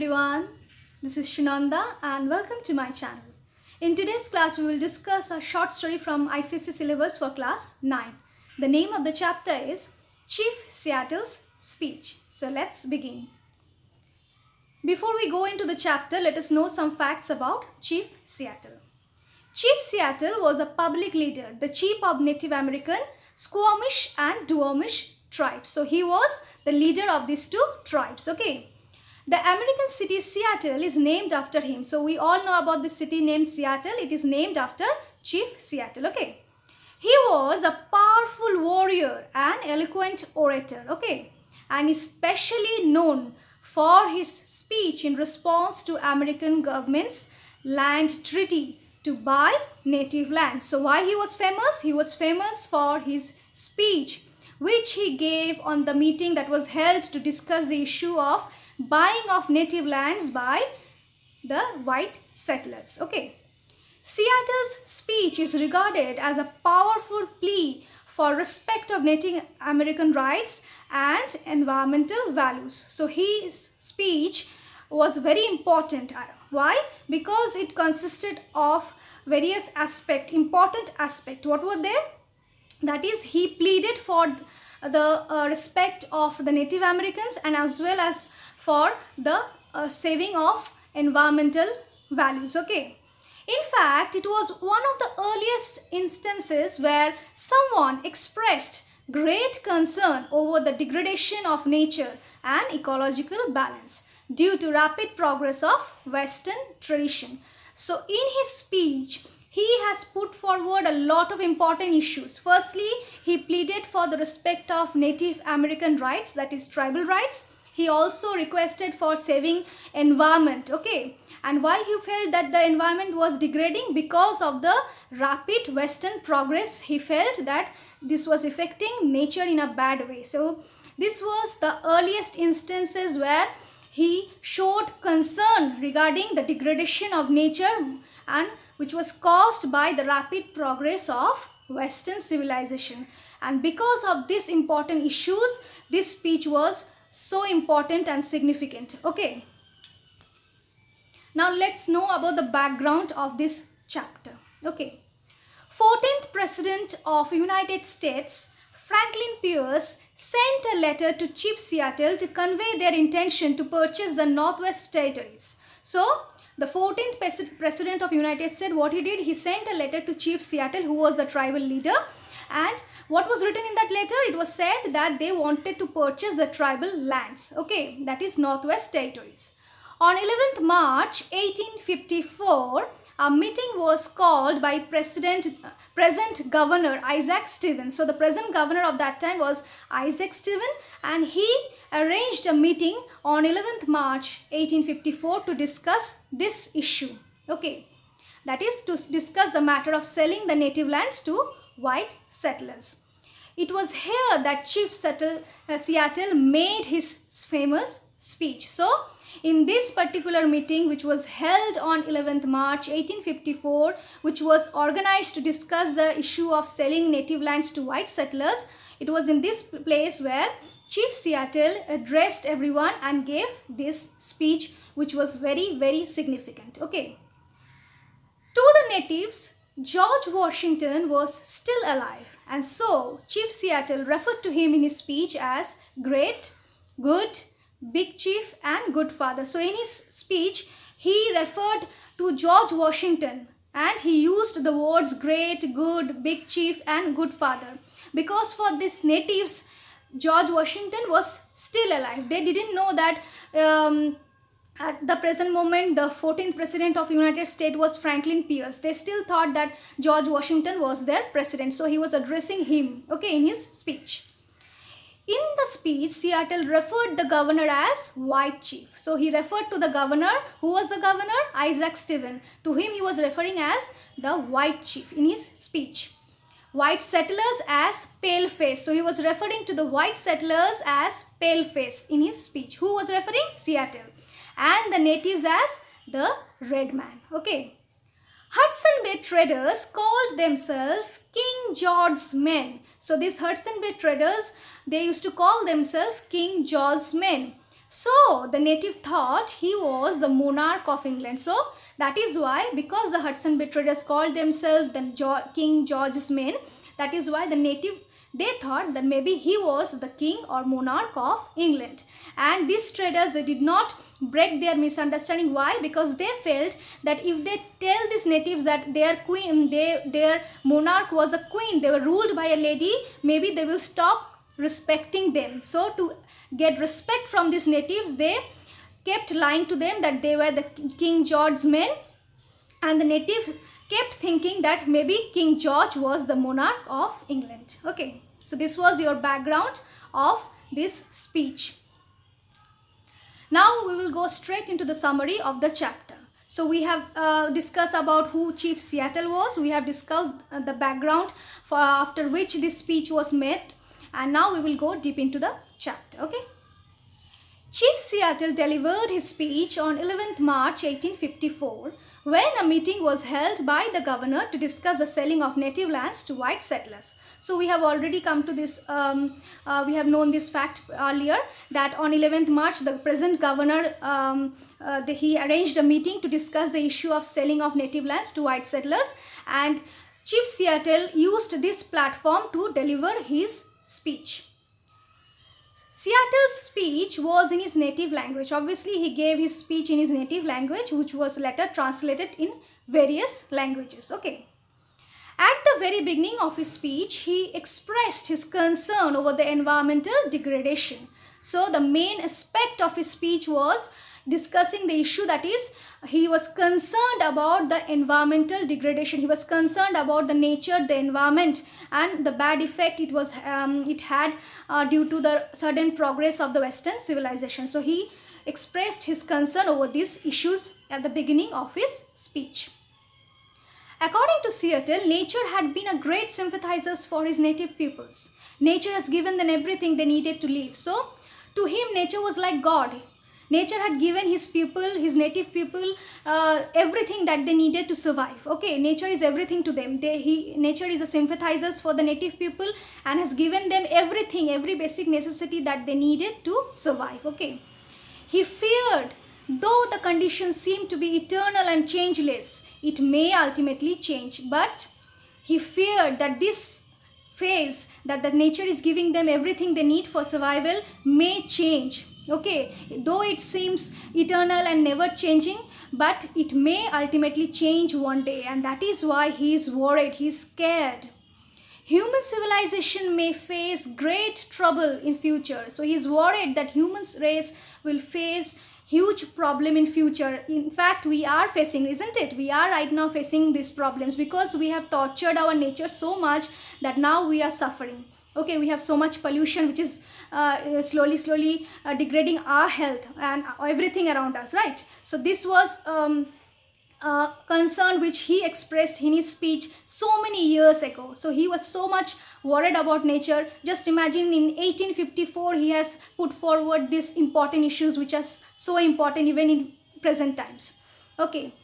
everyone, this is Sunanda and welcome to my channel. In today's class we will discuss a short story from ICSE syllabus for class 9. The name of the chapter is Chief Seattle's Speech. So let's begin. Before we go into the chapter, let us know some facts about Chief Seattle. Chief Seattle was a public leader, the chief of Native American, Squamish and Duwamish tribes. So he was the leader of these two tribes. Okay. The American city Seattle is named after him. So we all know about the city named Seattle. It is named after Chief Seattle. Okay. He was a powerful warrior and eloquent orator. Okay. And especially known for his speech in response to American government's land treaty to buy native land. So why he was famous? He was famous for his speech which he gave on the meeting that was held to discuss the issue of buying of native lands by the white settlers. Okay. Seattle's speech is regarded as a powerful plea for respect of Native American rights and environmental values. So his speech was very important. Why? Because it consisted of various important aspects. What were they? That is, he pleaded for the respect of the Native Americans and as well as for the saving of environmental values. Okay. In fact, it was one of the earliest instances where someone expressed great concern over the degradation of nature and ecological balance due to rapid progress of Western tradition. So in his speech, he has put forward a lot of important issues. Firstly, he pleaded for the respect of Native American rights, that is tribal rights. He also requested for saving environment. Okay. And why he felt that the environment was degrading? Because of the rapid Western progress, he felt that this was affecting nature in a bad way. So this was the earliest instances where he showed concern regarding the degradation of nature and which was caused by the rapid progress of Western civilization. And because of these important issues, this speech was so important and significant. Okay. Now let's know about the background of this chapter. Okay. 14th President of United States, Franklin Pierce, sent a letter to Chief Seattle to convey their intention to purchase the Northwest Territories. So the 14th President of United States, what he did, he sent a letter to Chief Seattle, who was the tribal leader. And what was written in that letter? It was said that they wanted to purchase the tribal lands. Okay, that is Northwest Territories. On 11th March 1854, a meeting was called by present Governor Isaac Stevens. So the present governor of that time was Isaac Stevens, and he arranged a meeting on 11th March 1854 to discuss this issue. Okay, that is to discuss the matter of selling the native lands to white settlers. It was here that Chief Seattle made his famous speech. So in this particular meeting, which was held on 11th March 1854, which was organized to discuss the issue of selling native lands to white settlers, it was in this place where Chief Seattle addressed everyone and gave this speech, which was very, very significant. Okay. To the natives, George Washington was still alive, and so Chief Seattle referred to him in his speech as great, good, big chief and good father. So in his speech, he referred to George Washington and he used the words great, good, big chief and good father. Because for these natives, George Washington was still alive. They didn't know that at the present moment, the 14th President of United States was Franklin Pierce. They still thought that George Washington was their president. So he was addressing him, okay, in his speech. In the speech, Seattle referred the governor as white chief. So he referred to the governor. Who was the governor? Isaac Stevens. To him he was referring as the white chief in his speech. White settlers as pale face. So he was referring to the white settlers as pale face in his speech. Who was referring? Seattle. And the natives as the red man. Okay. Hudson Bay traders called themselves King George's men. So these Hudson Bay traders, they used to call themselves King George's men. So the native thought he was the monarch of England. So that is why, because the Hudson Bay traders called themselves the King George's men, that is why the native, they thought that maybe he was the king or monarch of England. And these traders, they did not break their misunderstanding. Why? Because they felt that if they tell these natives that their queen, their monarch was a queen, they were ruled by a lady, maybe they will stop respecting them. So to get respect from these natives, they kept lying to them that they were the King George's men, and the natives kept thinking that maybe King George was the monarch of England. Okay, so this was your background of this speech. Now we will go straight into the summary of the chapter. So we have discussed about who Chief Seattle was. We have discussed the background for after which this speech was made, and now we will go deep into the chapter. Okay. Chief Seattle delivered his speech on 11th March 1854 when a meeting was held by the governor to discuss the selling of native lands to white settlers. So we have already come to this, we have known this fact earlier, that on 11th March the present governor, he arranged a meeting to discuss the issue of selling of native lands to white settlers, and Chief Seattle used this platform to deliver his speech. Seattle's speech was in his native language. Obviously, he gave his speech in his native language, which was later translated in various languages. Okay. At the very beginning of his speech, he expressed his concern over the environmental degradation. So, the main aspect of his speech was discussing the issue, that is, he was concerned about the environmental degradation. He was concerned about the nature, the environment, and the bad effect it had due to the sudden progress of the Western civilization. So he expressed his concern over these issues at the beginning of his speech. According to Seattle, nature had been a great sympathizer for his native peoples. Nature has given them everything they needed to live. So to him, nature was like God. Nature had given his people, his native people, everything that they needed to survive. Okay, nature is everything to them. Nature is a sympathizer for the native people and has given them everything, every basic necessity that they needed to survive. Okay, he feared, though the conditions seem to be eternal and changeless, it may ultimately change. But he feared that this phase, that the nature is giving them everything they need for survival, may change. Okay, though it seems eternal and never changing, but it may ultimately change one day, and that is why he is worried, he is scared. Human civilization may face great trouble in future. So he is worried that human race will face huge problem in future. In fact, we are facing, isn't it? We are right now facing these problems because we have tortured our nature so much that now we are suffering. Okay, we have so much pollution which is slowly degrading our health and everything around us, right? So this was concern which he expressed in his speech so many years ago. So he was so much worried about nature. Just imagine in 1854 he has put forward these important issues which are so important even in present times. Okay,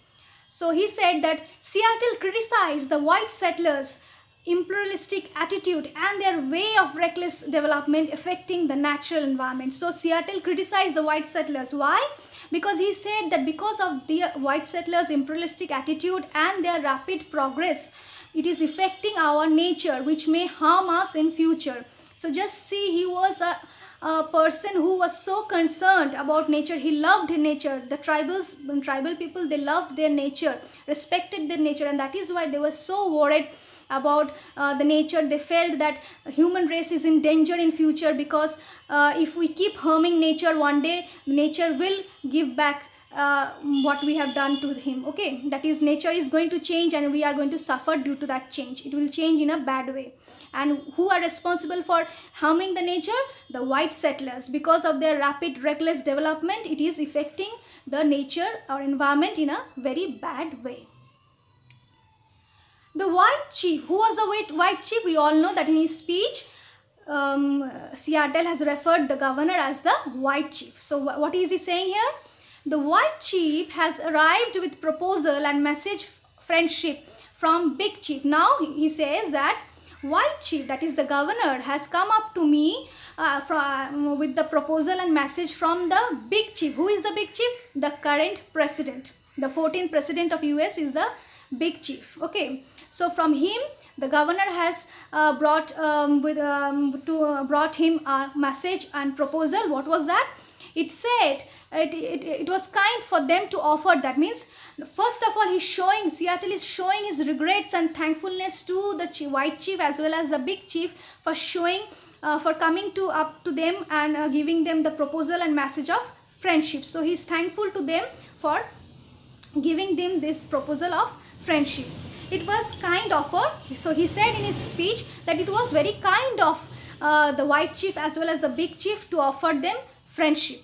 so he said that Seattle criticized the white settlers' imperialistic attitude and their way of reckless development affecting the natural environment. So Seattle criticized the white settlers. Why? Because he said that because of the white settlers' imperialistic attitude and their rapid progress, it is affecting our nature, which may harm us in future. So just see, he was a person who was so concerned about nature. He loved nature. The tribal people, they loved their nature, respected their nature, and that is why they were so worried about the nature. They felt that human race is in danger in future because if we keep harming nature, one day nature will give back what we have done to him. Okay, that is, nature is going to change and we are going to suffer due to that change. It will change in a bad way. And who are responsible for harming the nature? The white settlers. Because of their rapid reckless development, it is affecting the nature or environment in a very bad way. The white chief, who was the white chief? We all know that in his speech, Seattle has referred the governor as the white chief. So what is he saying here? The white chief has arrived with proposal and message friendship from big chief. Now he says that white chief, that is the governor, has come up to me with the proposal and message from the big chief. Who is the big chief? The current president. The 14th president of US is the big chief. Okay, so from him the governor has brought him a message and proposal. What was that? It said it was kind for them to offer. That means, first of all, Seattle is showing his regrets and thankfulness to the white chief as well as the big chief for coming up to them and giving them the proposal and message of friendship. So he's thankful to them for giving them this proposal of friendship. It was kind offer. So he said in his speech that it was very kind of the white chief as well as the big chief to offer them friendship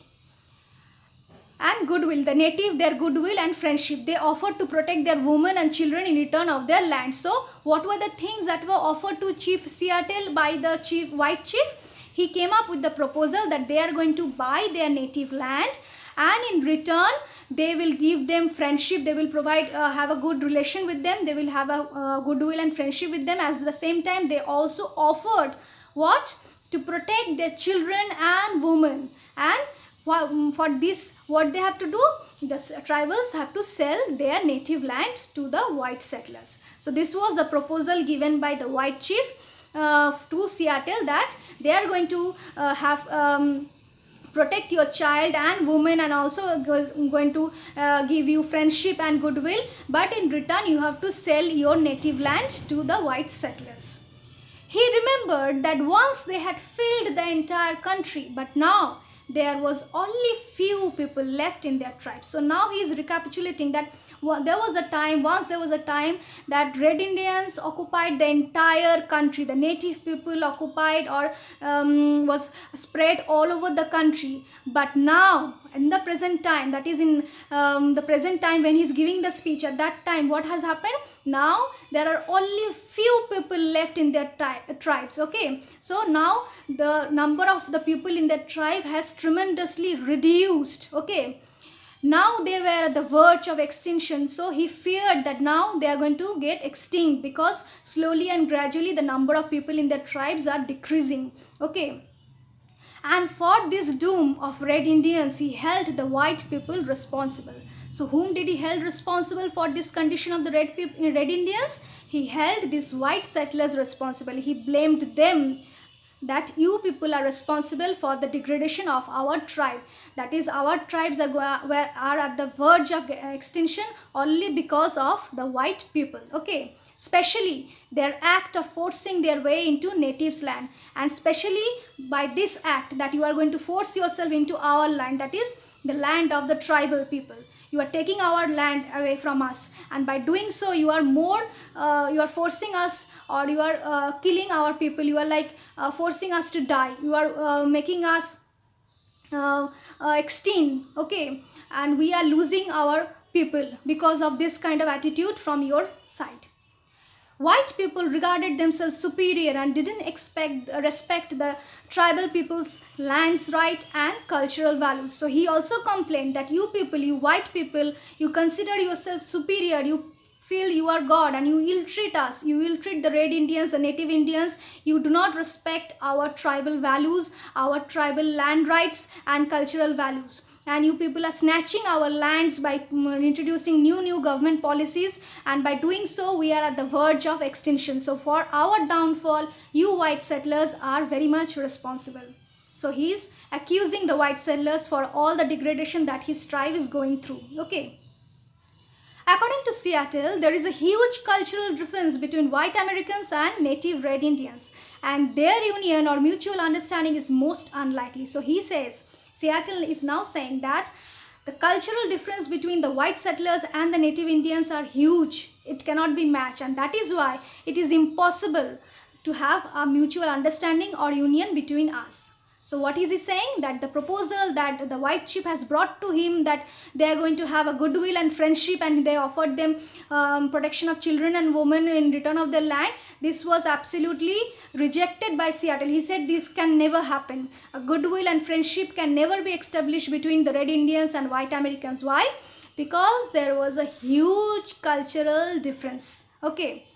and goodwill, the native, their goodwill and friendship. They offered to protect their women and children in return of their land. So what were the things that were offered to Chief Seattle by the white chief? He came up with the proposal that they are going to buy their native land, and in return they will give them friendship. They will provide have a good relation with them. They will have a goodwill and friendship with them. At the same time, they also offered what? To protect their children and women. And for this, what they have to do? The tribals have to sell their native land to the white settlers. So this was the proposal given by the white chief to Seattle, that they are going to protect your child and woman, and also going to give you friendship and goodwill, but in return you have to sell your native land to the white settlers. He remembered that once they had filled the entire country, but now there was only few people left in their tribe. So now he is recapitulating that once there was a time that Red Indians occupied the entire country. The native people occupied or was spread all over the country. But now, in the present time, that is in the present time when he is giving the speech, at that time what has happened? Now there are only few people left in their tribes. Okay, so now the number of the people in that tribe has tremendously reduced. Okay, now they were at the verge of extinction. So he feared that now they are going to get extinct, because slowly and gradually the number of people in their tribes are decreasing. Okay, and for this doom of Red Indians, he held the white people responsible. So whom did he held responsible for this condition of the Red Indians? He held these white settlers responsible. He blamed them, that you people are responsible for the degradation of our tribe. That is, our tribes are at the verge of extinction only because of the white people. Okay, especially their act of forcing their way into natives' land, and especially by this act that you are going to force yourself into our land, that is the land of the tribal people. You are taking our land away from us, and by doing so you are you are forcing us, or you are killing our people. You are like forcing us to die. You are making us extinct. Okay, and we are losing our people because of this kind of attitude from your side. White people regarded themselves superior and didn't respect the tribal people's lands, right, and cultural values. So he also complained that you people, you white people, you consider yourself superior, you feel you are God, and you ill-treat us, you ill-treat the Red Indians, the native Indians. You do not respect our tribal values, our tribal land rights and cultural values. And you people are snatching our lands by introducing new government policies, and by doing so we are at the verge of extinction. So for our downfall, you white settlers are very much responsible. So he is accusing the white settlers for all the degradation that his tribe is going through. Okay. According to Seattle, there is a huge cultural difference between white Americans and native Red Indians, and their union or mutual understanding is most unlikely. So he says, Seattle is now saying that the cultural difference between the white settlers and the native Indians are huge. It cannot be matched, and that is why it is impossible to have a mutual understanding or union between us. So what is he saying? That the proposal that the white chief has brought to him, that they are going to have a goodwill and friendship, and they offered them protection of children and women in return of their land, this was absolutely rejected by Seattle. He said this can never happen. A goodwill and friendship can never be established between the Red Indians and white Americans. Why? Because there was a huge cultural difference. Okay.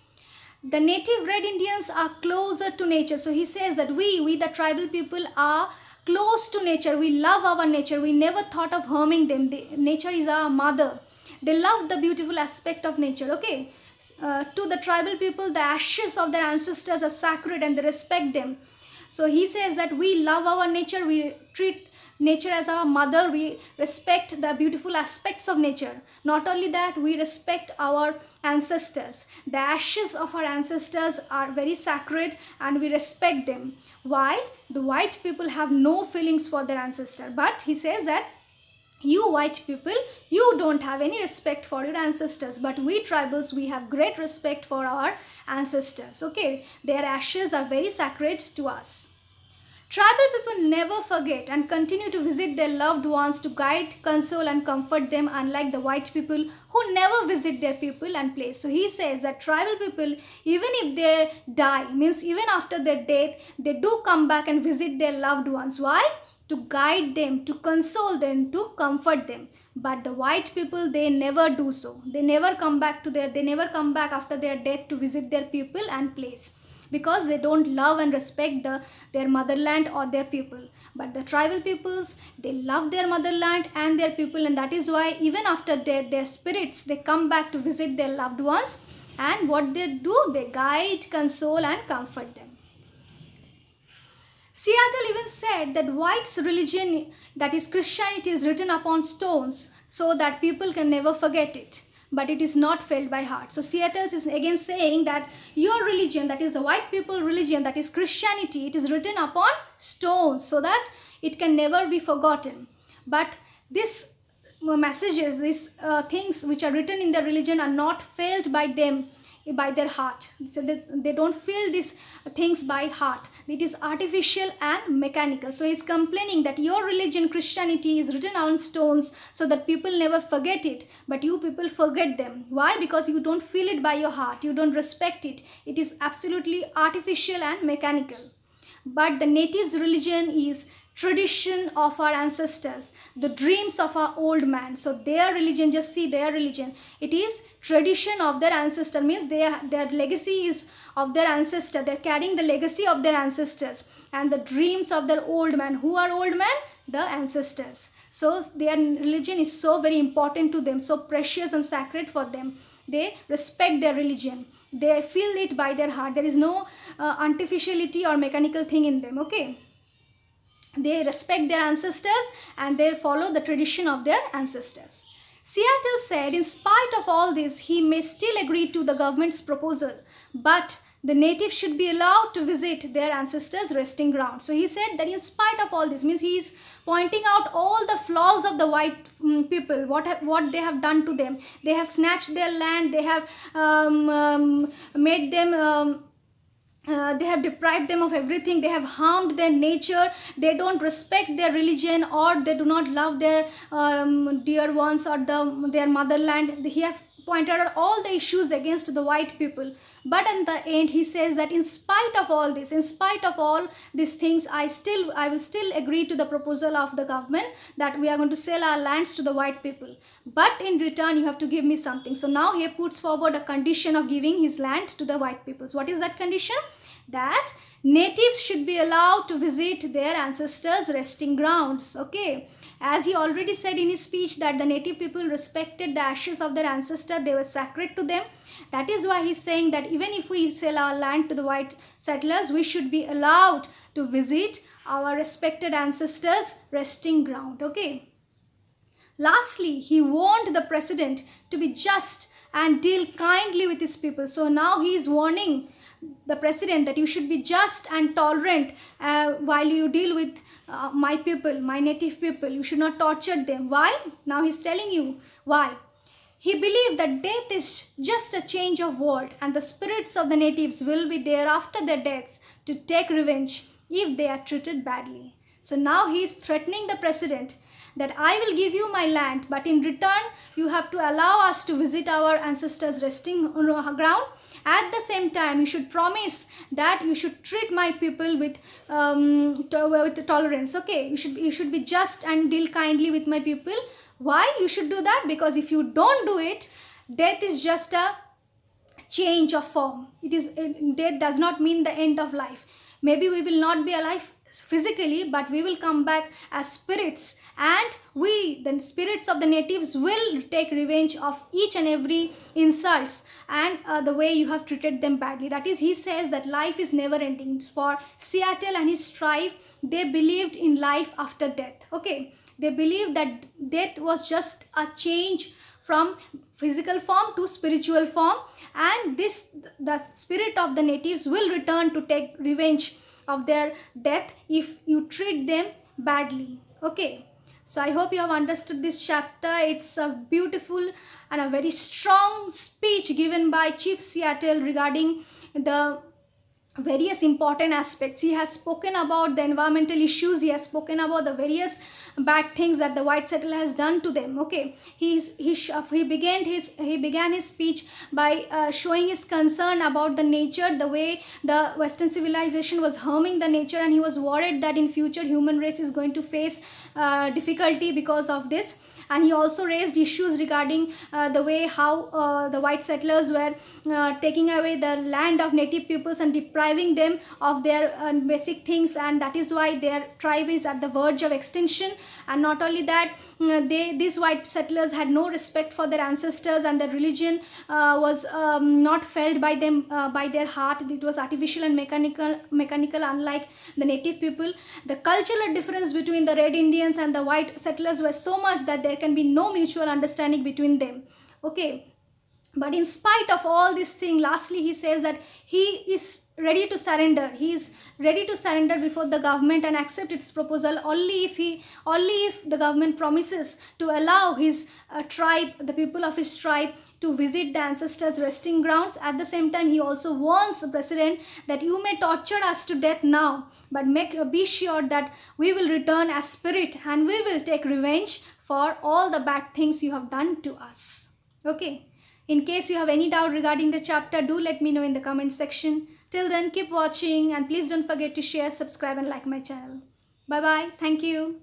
the native red Indians are closer to nature. So he says that we the tribal people are close to nature. We love our nature. We never thought of harming them. Nature is our mother. They love the beautiful aspect of nature. Okay. To the tribal people, the ashes of their ancestors are sacred and they respect them. So he says that we love our nature. We treat nature as our mother. We respect the beautiful aspects of nature. Not only that, we respect our ancestors. The ashes of our ancestors are very sacred and we respect them. While the white people have no feelings for their ancestor. But he says that you white people, you don't have any respect for your ancestors, but we tribals, we have great respect for our ancestors. Okay, their ashes are very sacred to us. Tribal people never forget and continue to visit their loved ones to guide, console and comfort them, unlike the white people who never visit their people and place. So he says that tribal people, even if they die, means even after their death, they do come back and visit their loved ones. Why? To guide them, to console them, to comfort them. But the white people, they never do so. They never come back after their death to visit their people and place, because they don't love and respect their motherland or their people. But the tribal peoples, they love their motherland and their people, and that is why even after death, their spirits, they come back to visit their loved ones, and what they do, they guide, console and comfort them. Seattle even said that white's religion, that is Christianity, is written upon stones so that people can never forget it, but it is not felt by heart. So Seattle is again saying that your religion, that is the white people religion, that is Christianity, it is written upon stones so that it can never be forgotten. But these messages, these things which are written in their religion are not felt by them, by their heart. So they don't feel these things by heart. It is artificial and mechanical. So he's complaining that your religion, Christianity, is written on stones so that people never forget it, but you people forget them. Why? Because you don't feel it by your heart. You don't respect it. It is absolutely artificial and mechanical. But the natives' religion is tradition of our ancestors, the dreams of our old man. So their religion, just see their religion, it is tradition of their ancestor, means their legacy is of their ancestor. They're carrying the legacy of their ancestors and the dreams of their old man. Who are old men? The ancestors. So their religion is so very important to them, so precious and sacred for them. They respect their religion. They feel it by their heart. There is no artificiality or mechanical thing in them. Okay. They respect their ancestors and they follow the tradition of their ancestors. Seattle said in spite of all this, he may still agree to the government's proposal, but the natives should be allowed to visit their ancestors' resting ground. So he said that in spite of all this, means he is pointing out all the flaws of the white people, what they have done to them. They have snatched their land, they have made them... they have deprived them of everything. They have harmed their nature. They don't respect their religion, or they do not love their dear ones or their motherland. He have pointed out all the issues against the white people. But in the end, he says that in spite of all this, in spite of all these things, I will still agree to the proposal of the government that we are going to sell our lands to the white people. But in return, you have to give me something. So now he puts forward a condition of giving his land to the white peoples. What is that condition? That natives should be allowed to visit their ancestors' resting grounds. Okay. As he already said in his speech that the native people respected the ashes of their ancestor, they were sacred to them. That is why he's saying that even if we sell our land to the white settlers, we should be allowed to visit our respected ancestors' resting ground. Okay. Lastly, he warned the president to be just and deal kindly with his people. So now he is warning the president that you should be just and tolerant while you deal with my people, my native people. You should not torture them. Why? Now he's telling you why. He believed that death is just a change of world and the spirits of the natives will be there after their deaths to take revenge if they are treated badly. So now he is threatening the president that I will give you my land, but in return you have to allow us to visit our ancestors' resting ground. At the same time, you should promise that you should treat my people with tolerance. Okay, you should be just and deal kindly with my people. Why you should do that? Because if you don't do it, death is just a change of form. Death does not mean the end of life. Maybe we will not be alive physically, but we will come back as spirits, and the spirits of the natives will take revenge of each and every insults and the way you have treated them badly. That is, he says that life is never ending. For Seattle and his tribe, they believed in life after death. Okay, they believed that death was just a change from physical form to spiritual form, and the spirit of the natives will return to take revenge of their death if you treat them badly. Okay, so I hope you have understood this chapter. It's a beautiful and a very strong speech given by Chief Seattle regarding the various important aspects. He has spoken about the environmental issues. He has spoken about the various bad things that the white settler has done to them. Okay, he began his speech by showing his concern about the nature, the way the Western civilization was harming the nature, and he was worried that in future human race is going to face difficulty because of this. And he also raised issues regarding the way how the white settlers were taking away the land of native peoples and depriving them of their basic things, and that is why their tribe is at the verge of extinction. And not only that, these white settlers had no respect for their ancestors, and their religion was not felt by them by their heart. It was artificial and mechanical, unlike the native people. The cultural difference between the red Indians and the white settlers was so much that there can be no mutual understanding between them. Okay, but in spite of all this thing, lastly he says that he is ready to surrender. He is ready to surrender before the government and accept its proposal only if the government promises to allow his tribe, the people of his tribe, to visit the ancestors' resting grounds. At the same time, he also warns the president that you may torture us to death now, but be sure that we will return as spirit and we will take revenge for all the bad things you have done to us. Okay. In case you have any doubt regarding the chapter, do let me know in the comment section. Till then, keep watching, and please don't forget to share, subscribe and like my channel. Bye bye. Thank you.